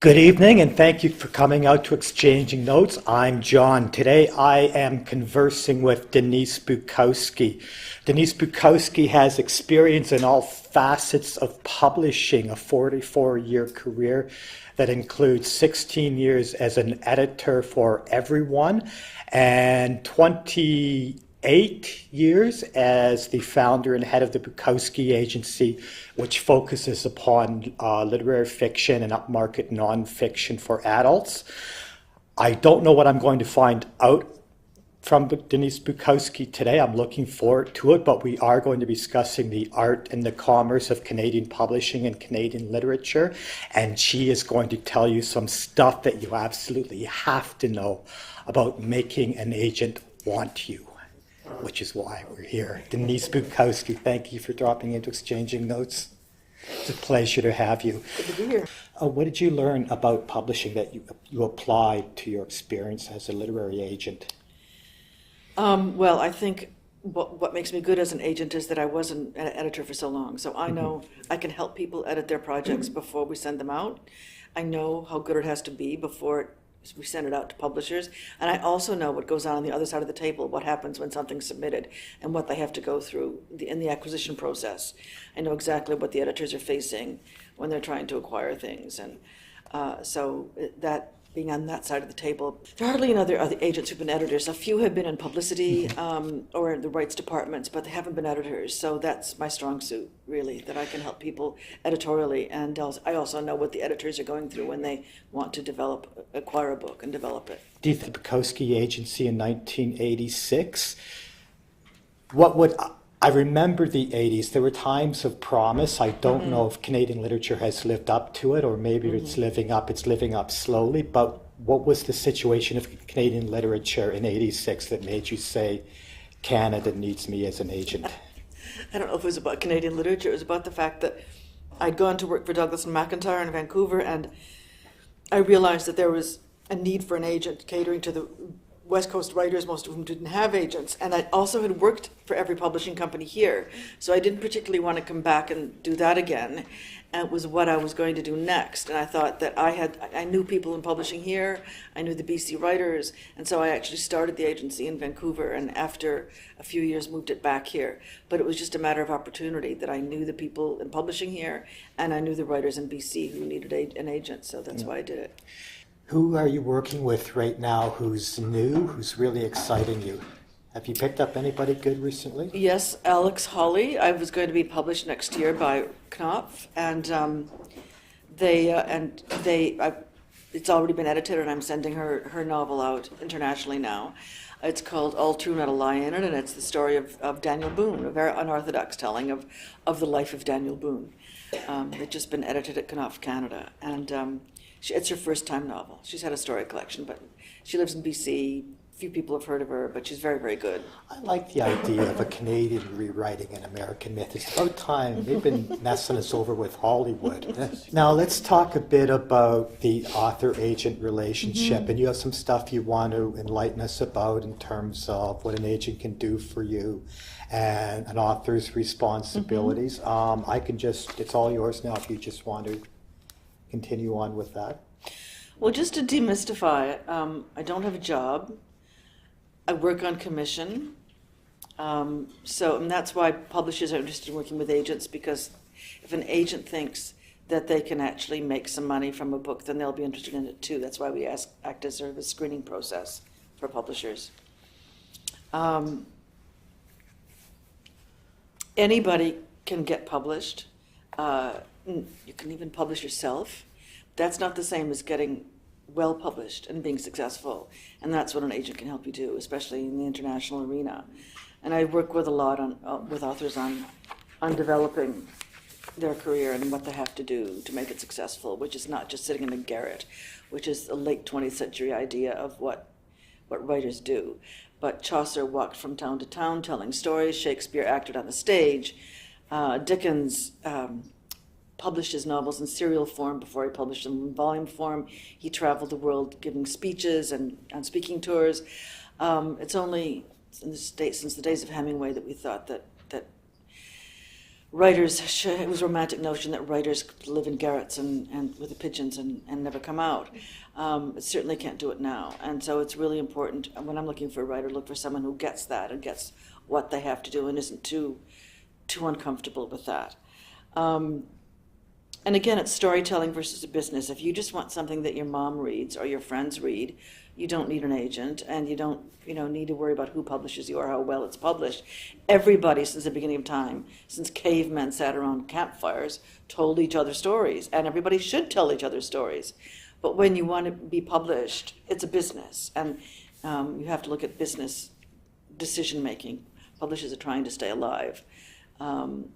Good evening, and thank you for coming out to Exchanging Notes. I'm John. Today I am conversing with Denise Bukowski. Denise Bukowski has experience in all facets of publishing, a 44-year career that includes 16 years as an editor for Everyone and 28 years as the founder and head of the Bukowski Agency, which focuses upon literary fiction and upmarket nonfiction for adults. I don't know what I'm going to find out from Denise Bukowski today. I'm looking forward to it, but we are going to be discussing the art and the commerce of Canadian publishing and Canadian literature, and she is going to tell you some stuff that you absolutely have to know about making an agent want you, which is why we're here. Denise Bukowski, thank you for dropping into Exchanging Notes. It's a pleasure to have you. Good to be here. What did you learn about publishing that you applied to your experience as a literary agent? Well, I think what makes me good as an agent is that I wasn't an editor for so long. So I know I can help people edit their projects before we send them out. I know how good it has to be before we send it out to publishers. And I also know what goes on the other side of the table, what happens when something's submitted and what they have to go through in the acquisition process. I know exactly what the editors are facing when they're trying to acquire things. And so that being on that side of the table, there are hardly any other agents who've been editors. A few have been in publicity or in the rights departments, but they haven't been editors. So that's my strong suit, really, that I can help people editorially. And I also know what the editors are going through when they want to acquire a book and develop it. Do you think the Bukowski Agency in 1986, I remember the 80s. There were times of promise. I don't know if Canadian literature has lived up to it, or maybe it's living up slowly. But what was the situation of Canadian literature in 86 that made you say, Canada needs me as an agent? I don't know if it was about Canadian literature. It was about the fact that I'd gone to work for Douglas and McIntyre in Vancouver, and I realized that there was a need for an agent catering to the West Coast writers, most of whom didn't have agents. And I also had worked for every publishing company here. So I didn't particularly want to come back and do that again. And it was what I was going to do next. And I thought that I knew people in publishing here. I knew the BC writers. And so I actually started the agency in Vancouver, and after a few years moved it back here. But it was just a matter of opportunity that I knew the people in publishing here, and I knew the writers in BC who needed an agent. So that's why I did it. Who are you working with right now who's new, who's really exciting you? Have you picked up anybody good recently? Yes, Alex Hawley. I was going to be published next year by Knopf, and it's already been edited, and I'm sending her novel out internationally now. It's called All True, Not a Lie in It, and it's the story of Daniel Boone, a very unorthodox telling of the life of Daniel Boone. It's just been edited at Knopf, Canada, and it's her first time novel. She's had a story collection, but she lives in BC. Few people have heard of her, but she's very, very good. I like the idea of a Canadian rewriting an American myth. It's about time. They've been messing us over with Hollywood. Now let's talk a bit about the author-agent relationship. And you have some stuff you want to enlighten us about in terms of what an agent can do for you and an author's responsibilities. It's all yours now if you just want to continue on with that. Well, just to demystify it, I don't have a job. I work on commission. And that's why publishers are interested in working with agents, because if an agent thinks that they can actually make some money from a book, then they'll be interested in it too. That's why we act as sort of a screening process for publishers. Anybody can get published. You can even publish yourself. That's not the same as getting well published and being successful. And that's what an agent can help you do, especially in the international arena. And I work with a lot with authors on developing their career and what they have to do to make it successful, which is not just sitting in a garret, which is a late 20th century idea of what writers do. But Chaucer walked from town to town telling stories. Shakespeare acted on the stage. Dickens published his novels in serial form before he published them in volume form. He traveled the world giving speeches and on speaking tours. It's only since the days of Hemingway that we thought that it was a romantic notion that writers could live in garrets and with the pigeons and never come out. It certainly can't do it now. And so it's really important, when I'm looking for a writer, look for someone who gets that and gets what they have to do and isn't too uncomfortable with that. And again, it's storytelling versus a business. If you just want something that your mom reads or your friends read, you don't need an agent, and you don't need to worry about who publishes you or how well it's published. Everybody since the beginning of time, since cavemen sat around campfires, told each other stories, and everybody should tell each other stories. But when you want to be published, it's a business, and you have to look at business decision-making. Publishers are trying to stay alive.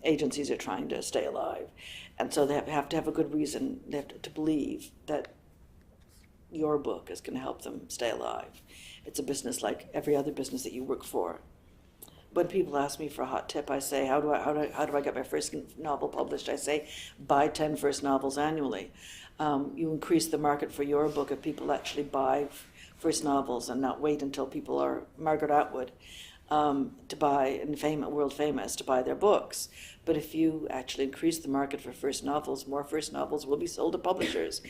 Agencies are trying to stay alive. And so they have to have a good reason. They have to believe that your book is going to help them stay alive. It's a business like every other business that you work for. When people ask me for a hot tip, I say, how do I get my first novel published? I say, buy 10 first novels annually. You increase the market for your book if people actually buy first novels and not wait until people are Margaret Atwood to buy and world famous to buy their books. But if you actually increase the market for first novels, more first novels will be sold to publishers.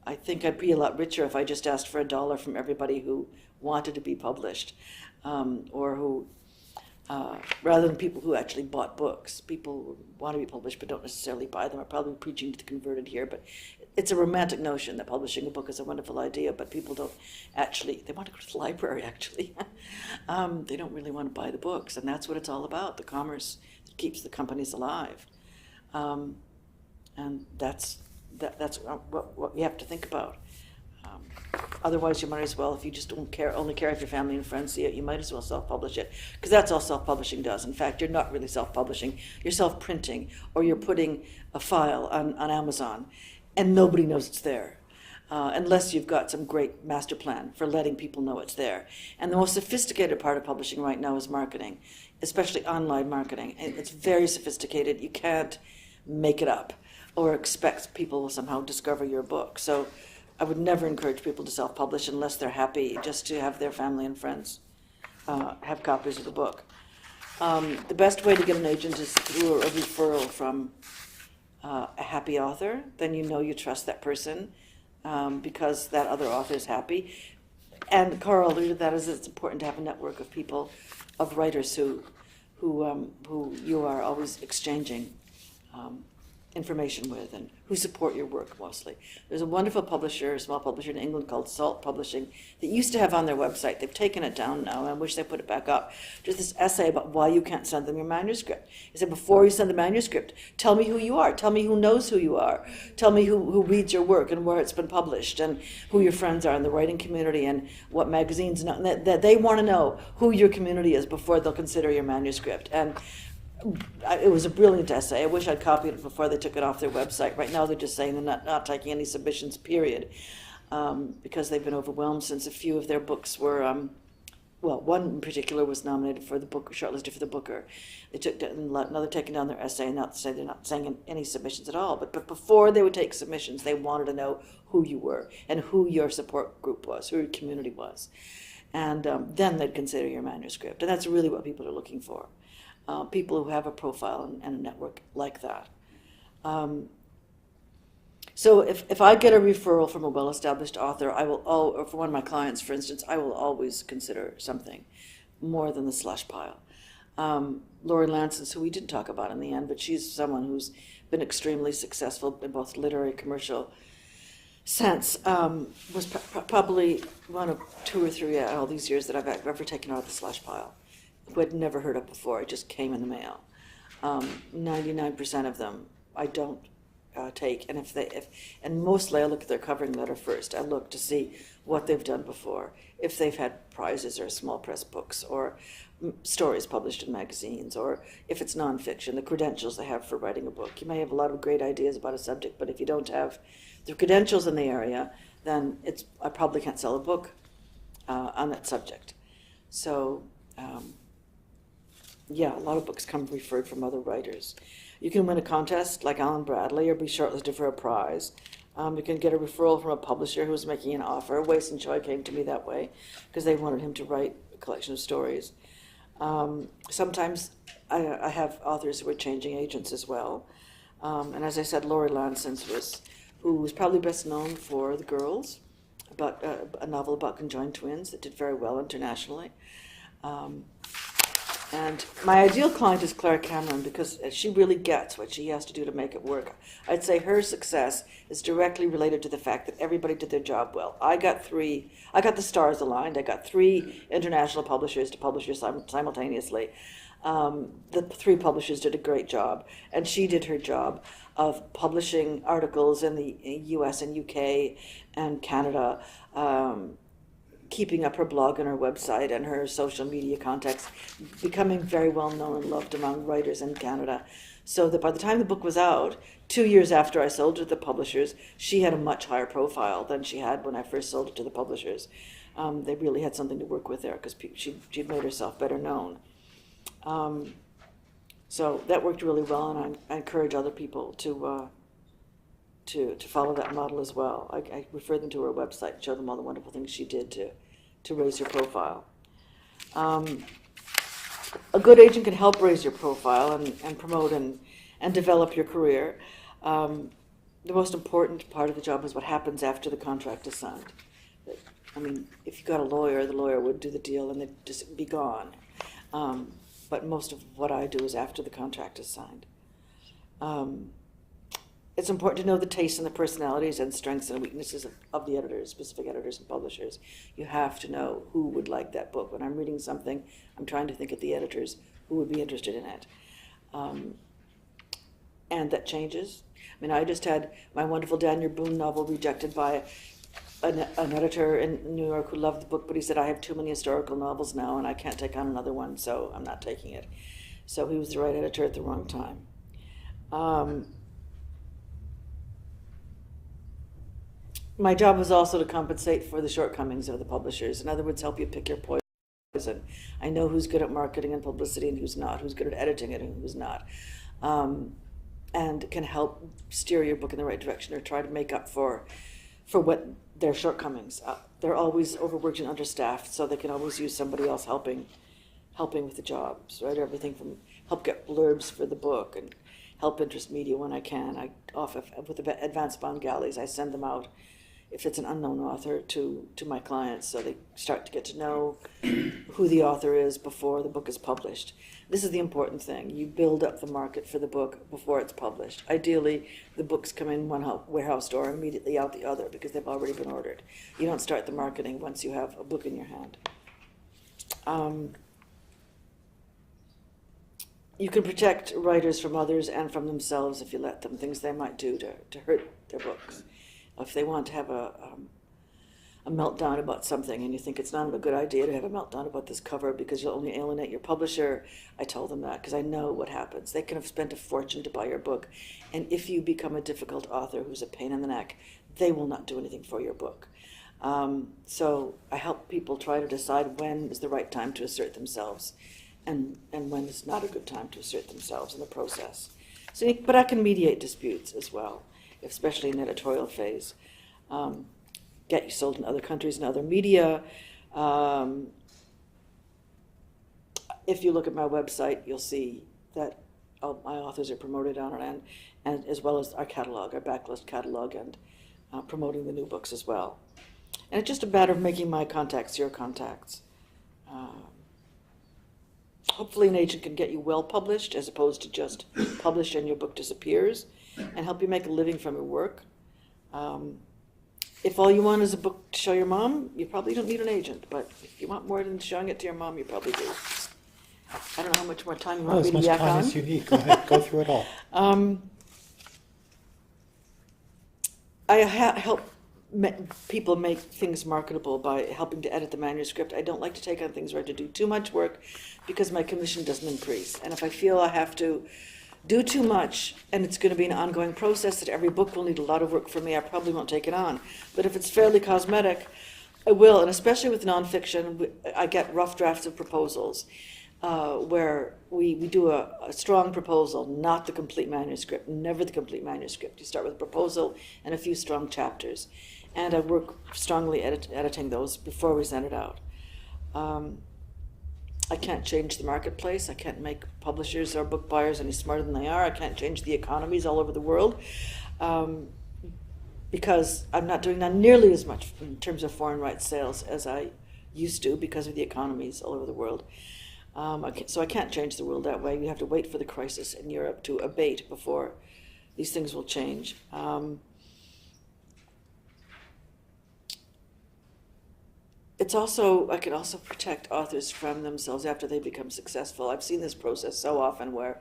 I think I'd be a lot richer if I just asked for $1 from everybody who wanted to be published, or who, rather than people who actually bought books. People who want to be published but don't necessarily buy them are probably preaching to the converted here, but it's a romantic notion that publishing a book is a wonderful idea, but people don't actually, they want to go to the library actually. They don't really want to buy the books, and that's what it's all about, the commerce that keeps the companies alive. And that's what you have to think about. Otherwise, you might as well, if you just only care if your family and friends see it, you might as well self-publish it, because that's all self-publishing does. In fact, you're not really self-publishing, you're self-printing, or you're putting a file on Amazon, and nobody knows it's there, unless you've got some great master plan for letting people know it's there. And the most sophisticated part of publishing right now is marketing, especially online marketing. It's very sophisticated. You can't make it up or expect people will somehow discover your book. So I would never encourage people to self-publish unless they're happy just to have their family and friends have copies of the book. The best way to get an agent is through a referral from a happy author. Then you trust that person because that other author is happy. And Carl alluded to that, is it's important to have a network of people, of writers who you are always exchanging information with and who support your work mostly. There's a wonderful publisher, a small publisher in England called Salt Publishing that used to have on their website. They've taken it down now, and I wish they put it back up. Just this essay about why you can't send them your manuscript. He said, before you send the manuscript, tell me who you are. Tell me who knows who you are. Tell me who reads your work and where it's been published and who your friends are in the writing community and what magazines know. That they want to know who your community is before they'll consider your manuscript. And it was a brilliant essay. I wish I'd copied it before they took it off their website. Right now they're just saying they're not taking any submissions, period, because they've been overwhelmed since a few of their books were, one in particular was nominated for the book, shortlisted for the Booker. They took now they're taking down their essay, and not to say they're not saying any submissions at all. But before they would take submissions, they wanted to know who you were and who your support group was, who your community was. And then they'd consider your manuscript. And that's really what people are looking for. People who have a profile and a network like that. So if I get a referral from a well-established author, or for one of my clients, for instance, I will always consider something more than the slush pile. Lori Lansons, who we didn't talk about in the end, but she's someone who's been extremely successful in both literary and commercial sense, was probably one of 2 or 3 out of all these years that I've ever taken out of the slush pile, who I'd never heard of before. It just came in the mail. 99% of them I don't take, and mostly I look at their covering letter first. I look to see what they've done before, if they've had prizes or small press books or stories published in magazines, or if it's nonfiction, the credentials they have for writing a book. You may have a lot of great ideas about a subject, but if you don't have the credentials in the area, then I probably can't sell a book on that subject. So. A lot of books come referred from other writers. You can win a contest like Alan Bradley or be shortlisted for a prize. You can get a referral from a publisher who's making an offer. Wace and Choi came to me that way because they wanted him to write a collection of stories. Sometimes I have authors who are changing agents as well. And as I said, Laurie Lansons who was probably best known for The Girls, about a novel about conjoined twins that did very well internationally. And my ideal client is Claire Cameron because she really gets what she has to do to make it work. I'd say her success is directly related to the fact that everybody did their job well. I got the stars aligned. I got 3 international publishers to publish her simultaneously. The 3 publishers did a great job, and she did her job of publishing articles in the US and UK and Canada, keeping up her blog and her website and her social media contacts, becoming very well known and loved among writers in Canada. So that by the time the book was out, 2 years after I sold it to the publishers, she had a much higher profile than she had when I first sold it to the publishers. They really had something to work with there because she'd made herself better known. So that worked really well, and I encourage other people to follow that model as well. I refer them to her website, show them all the wonderful things she did to raise your profile. A good agent can help raise your profile and promote and develop your career. The most important part of the job is what happens after the contract is signed. I mean, if you got a lawyer, the lawyer would do the deal and they'd just be gone. But most of what I do is after the contract is signed. It's important to know the tastes and the personalities and strengths and weaknesses of the editors, specific editors and publishers. You have to know who would like that book. When I'm reading something, I'm trying to think of the editors who would be interested in it. And that changes. I mean, I just had my wonderful Daniel Boone novel rejected by an editor in New York who loved the book, but he said, I have too many historical novels now and I can't take on another one, so I'm not taking it. So he was the right editor at the wrong time. My job was also to compensate for the shortcomings of the publishers. In other words, help you pick your poison. I know who's good at marketing and publicity and who's not, who's good at editing it and who's not, and can help steer your book in the right direction or try to make up for what their shortcomings. They're always overworked and understaffed, so they can always use somebody else helping with the jobs, right? Everything from help get blurbs for the book and help interest media when I can. With the advanced bond galleys, I send them out if it's an unknown author to my clients, so they start to get to know who the author is before the book is published. This is the important thing. You build up the market for the book before it's published. Ideally, the books come in one warehouse door and immediately out the other because they've already been ordered. You don't start the marketing once you have a book in your hand. You can protect writers from others and from themselves if you let them, things they might do to hurt their books. If they want to have a meltdown about something and you think it's not a good idea to have a meltdown about this cover because you'll only alienate your publisher, I tell them that because I know what happens. They can have spent a fortune to buy your book, and if you become a difficult author who's a pain in the neck, they will not do anything for your book. So I help people try to decide when is the right time to assert themselves and when is not a good time to assert themselves in the process. But I can mediate disputes as well, especially in the editorial phase. Get you sold in other countries and other media. If you look at my website, you'll see that my authors are promoted on it, and as well as our catalog, our backlist catalog, and promoting the new books as well. And it's just a matter of making my contacts your contacts. Hopefully an agent can get you well published as opposed to just published and your book disappears, and help you make a living from your work. If all you want is a book to show your mom, you probably don't need an agent. But if you want more than showing it to your mom, you probably do. I don't know how much more time you want me to yak on. As much time as you need. Go ahead. Go through it all. I help people make things marketable by helping to edit the manuscript. I don't like to take on things where I have to do too much work because my commission doesn't increase. And if I feel I have to do too much, and it's going to be an ongoing process that every book will need a lot of work from me, I probably won't take it on. But if it's fairly cosmetic, I will, and especially with nonfiction, I get rough drafts of proposals where we do a strong proposal, not the complete manuscript, never the complete manuscript. You start with a proposal and a few strong chapters. And I work strongly editing those before we send it out. I can't change the marketplace. I can't make publishers or book buyers any smarter than they are. I can't change the economies all over the world, because I'm not doing nearly as much in terms of foreign rights sales as I used to because of the economies all over the world. So I can't change the world that way. You have to wait for the crisis in Europe to abate before these things will change. I can also protect authors from themselves after they become successful. I've seen this process so often where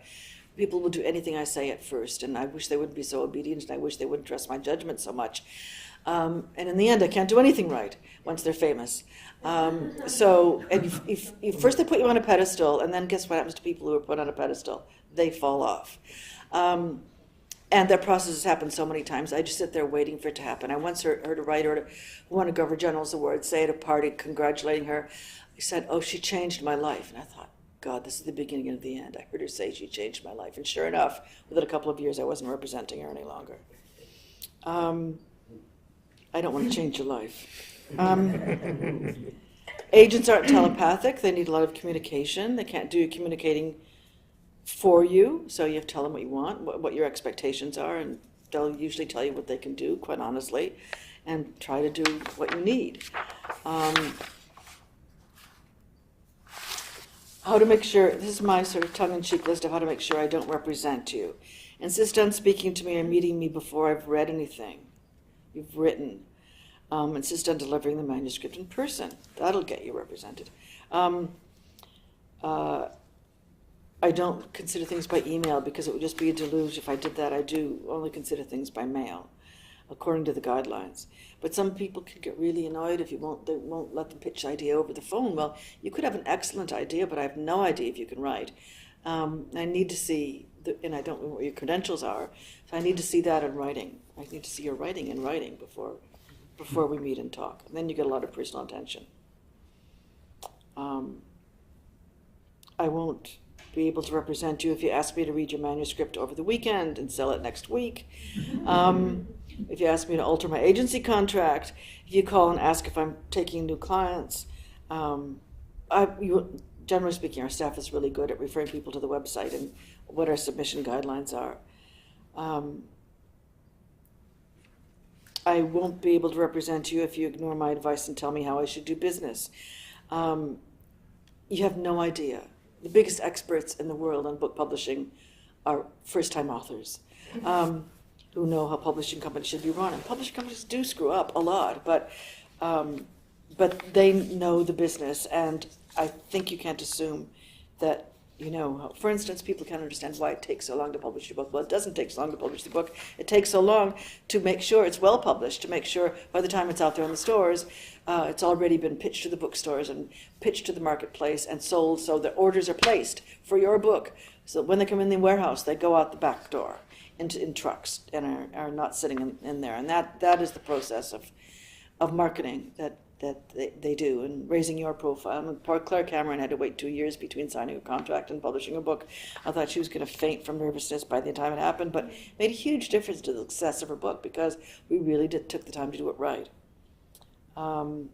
people will do anything I say at first, and I wish they wouldn't be so obedient, and I wish they wouldn't trust my judgment so much. And in the end, I can't do anything right once they're famous. First they put you on a pedestal, and then guess what happens to people who are put on a pedestal? They fall off. And that process has happened so many times. I just sit there waiting for it to happen. I once heard a writer who won a Governor General's Award say at a party congratulating her, he said, "Oh, she changed my life." And I thought, God, this is the beginning of the end. I heard her say she changed my life. And sure enough, within a couple of years, I wasn't representing her any longer. I don't want to change your life. Agents aren't telepathic. They need a lot of communication. They can't do communicating for you, so you have to tell them what you want, what your expectations are, and they'll usually tell you what they can do, quite honestly, and try to do what you need. How to make sure, this is my sort of tongue-in-cheek list of how to make sure I don't represent you. Insist on speaking to me or meeting me before I've read anything you've written. Insist on delivering the manuscript in person. That'll get you represented. I don't consider things by email because it would just be a deluge if I did that. I do only consider things by mail, according to the guidelines. But some people can get really annoyed if they won't let them pitch the idea over the phone. Well, you could have an excellent idea, but I have no idea if you can write. I need to see, and I don't know what your credentials are, so I need to see that in writing. I need to see your writing in writing before we meet and talk. And then you get a lot of personal attention. I won't be able to represent you if you ask me to read your manuscript over the weekend and sell it next week. If you ask me to alter my agency contract, if you call and ask if I'm taking new clients, generally speaking, our staff is really good at referring people to the website and what our submission guidelines are. I won't be able to represent you if you ignore my advice and tell me how I should do business. You have no idea. The biggest experts in the world on book publishing are first-time authors who know how publishing companies should be run. And publishing companies do screw up a lot, but they know the business, and I think you can't assume that, for instance, people can't understand why it takes so long to publish your book. Well, it doesn't take so long to publish the book. It takes so long to make sure it's well published, to make sure by the time it's out there in the stores, it's already been pitched to the bookstores and pitched to the marketplace and sold, so the orders are placed for your book. So when they come in the warehouse, they go out the back door in trucks and are not sitting in there. And that is the process of marketing that they do, and raising your profile. And poor Claire Cameron had to wait 2 years between signing a contract and publishing a book. I thought she was going to faint from nervousness by the time it happened, but it made a huge difference to the success of her book because we really took the time to do it right. I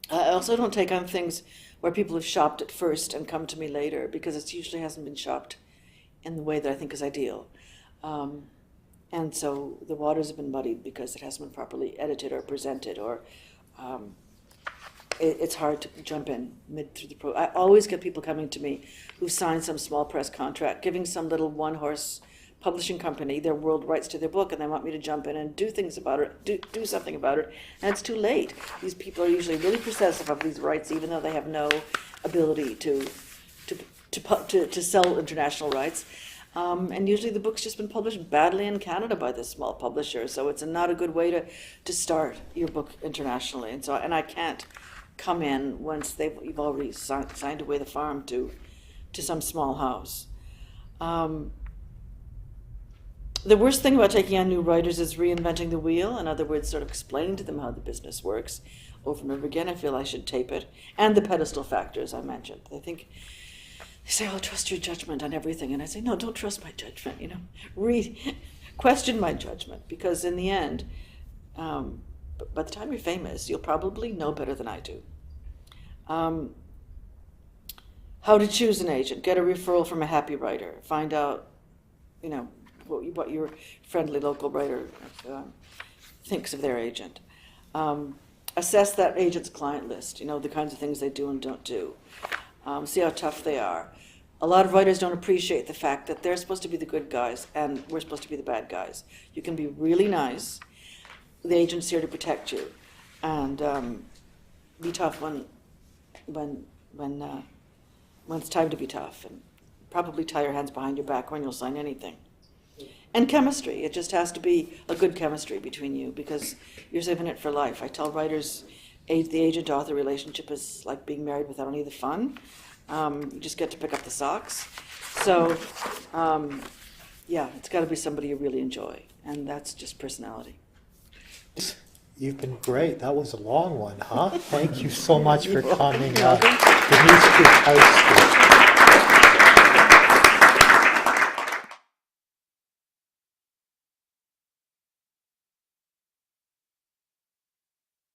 also don't take on things where people have shopped it first and come to me later, because it usually hasn't been shopped in the way that I think is ideal. And so the waters have been muddied because it hasn't been properly edited or presented, or it's hard to jump in mid through the pro. I always get people coming to me who've signed some small press contract, giving some little one-horse publishing company their world rights to their book, and they want me to jump in and do things about it, do something about it, and it's too late. These people are usually really possessive of these rights, even though they have no ability to sell international rights. And usually the book's just been published badly in Canada by this small publisher, so it's not a good way to start your book internationally. And I can't come in once you've already signed away the farm to some small house. The worst thing about taking on new writers is reinventing the wheel. In other words, sort of explaining to them how the business works over and over again. I feel I should tape it. And the pedestal factor, as I mentioned. They say, "I'll trust your judgment on everything." And I say, no, don't trust my judgment, question my judgment, because in the end, by the time you're famous, you'll probably know better than I do. how to choose an agent, get a referral from a happy writer, find out, what your friendly local writer thinks of their agent. Assess that agent's client list, the kinds of things they do and don't do. See how tough they are. A lot of writers don't appreciate the fact that they're supposed to be the good guys and we're supposed to be the bad guys. You can be really nice. The agent's here to protect you, and be tough when it's time to be tough, and probably tie your hands behind your back when you'll sign anything. And chemistry, it just has to be a good chemistry between you, because you're saving it for life. I tell writers, the agent-author relationship is like being married without any of the fun. You just get to pick up the socks. So, it's got to be somebody you really enjoy, and that's just personality. You've been great. That was a long one, huh? Thank you so much for coming. Denise Bukowski.